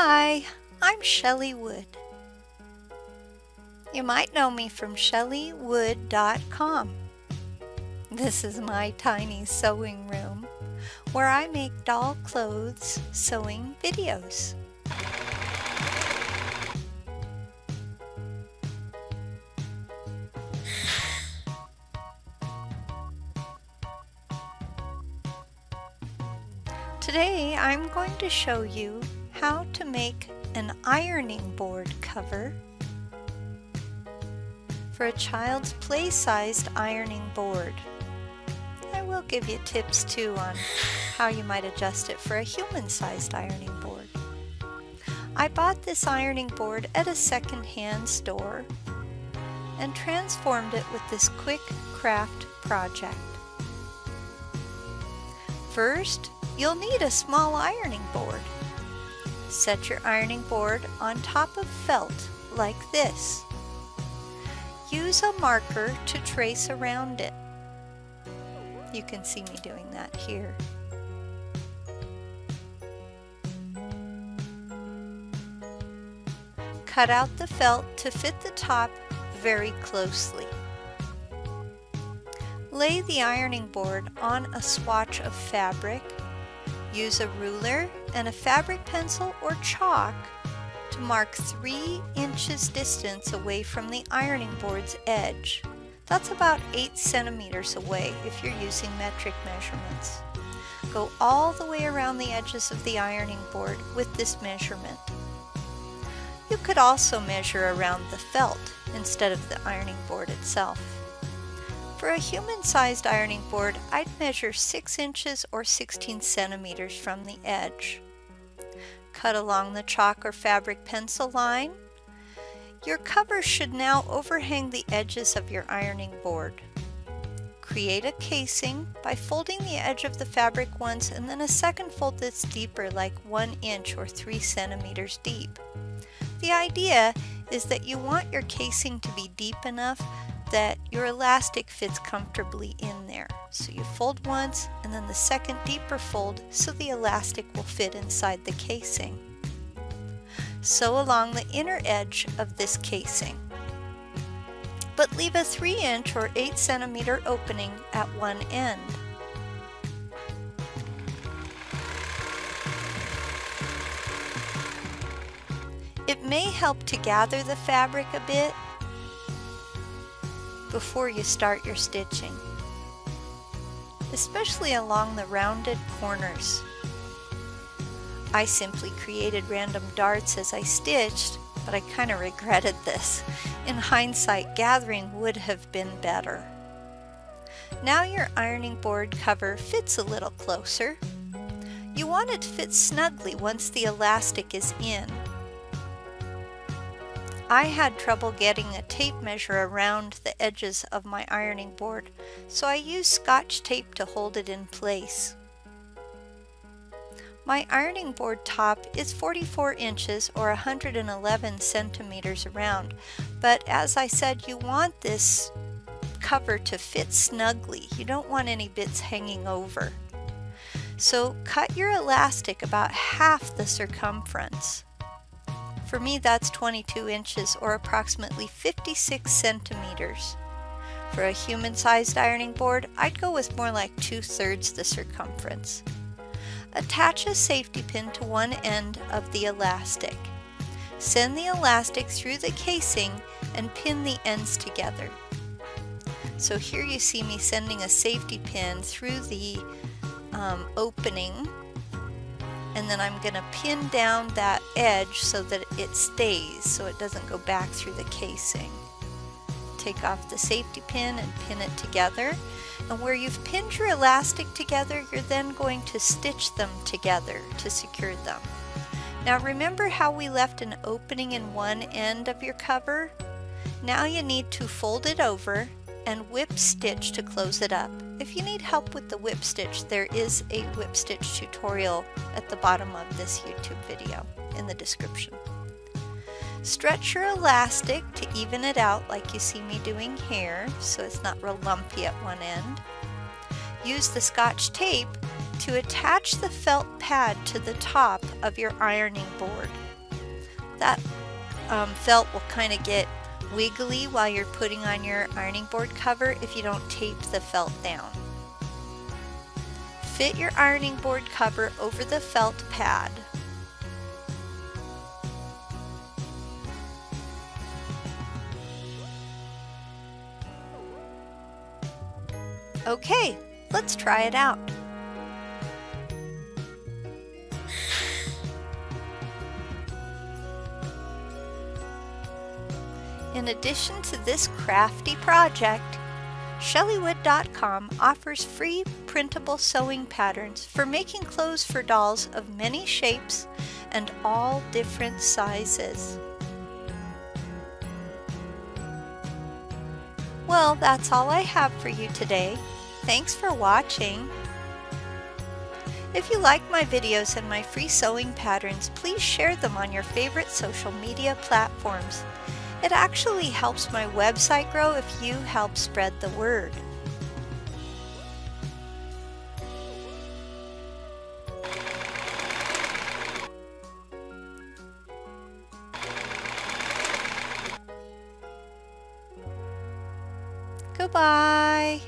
Hi, I'm Shelley Wood. You might know me from shelleywood.com. This is my tiny sewing room where I make doll clothes sewing videos. Today I'm going to show you how to make an ironing board cover for a child's play-sized ironing board. I will give you tips too on how you might adjust it for a human-sized ironing board. I bought this ironing board at a second-hand store and transformed it with this quick craft project. First, you'll need a small ironing board. Set your ironing board on top of felt like this. Use a marker to trace around it. You can see me doing that here. Cut out the felt to fit the top very closely. Lay the ironing board on a swatch of fabric. Use a ruler and a fabric pencil or chalk to mark 3 inches distance away from the ironing board's edge. That's about 8 centimeters away if you're using metric measurements. Go all the way around the edges of the ironing board with this measurement. You could also measure around the felt instead of the ironing board itself. For a human-sized ironing board, I'd measure 6 inches or 16 centimeters from the edge. Cut along the chalk or fabric pencil line. Your cover should now overhang the edges of your ironing board. Create a casing by folding the edge of the fabric once and then a second fold that's deeper, like 1 inch or 3 centimeters deep. The idea is that you want your casing to be deep enough that your elastic fits comfortably in there. So you fold once and then the second deeper fold so the elastic will fit inside the casing. Sew along the inner edge of this casing, but leave a 3 inch or 8 centimeter opening at one end. It may help to gather the fabric a bit before you start your stitching, especially along the rounded corners. I simply created random darts as I stitched, but I kind of regretted this. In hindsight, gathering would have been better. Now your ironing board cover fits a little closer. You want it to fit snugly once the elastic is in. I had trouble getting a tape measure around the edges of my ironing board, so I used Scotch tape to hold it in place. My ironing board top is 44 inches or 111 centimeters around, but as I said, you want this cover to fit snugly. You don't want any bits hanging over. So cut your elastic about half the circumference. For me, that's 22 inches or approximately 56 centimeters. For a human-sized ironing board, I'd go with more like 2/3 the circumference. Attach a safety pin to one end of the elastic. Send the elastic through the casing and pin the ends together. So here you see me sending a safety pin through the opening, and then I'm going to pin down that edge so that it stays, so it doesn't go back through the casing. Take off the safety pin and pin it together. And where you've pinned your elastic together, you're then going to stitch them together to secure them. Now remember how we left an opening in one end of your cover? Now you need to fold it over and whip stitch to close it up. If you need help with the whip stitch, there is a whip stitch tutorial at the bottom of this YouTube video in the description. Stretch your elastic to even it out like you see me doing here, so it's not real lumpy at one end. Use the Scotch tape to attach the felt pad to the top of your ironing board. That felt will kind of get wiggly while you're putting on your ironing board cover if you don't tape the felt down. Fit your ironing board cover over the felt pad. Okay, let's try it out. In addition to this crafty project, Shellywood.com offers free printable sewing patterns for making clothes for dolls of many shapes and all different sizes. Well, that's all I have for you today. Thanks for watching. If you like my videos and my free sewing patterns, please share them on your favorite social media platforms. It actually helps my website grow if you help spread the word. Goodbye.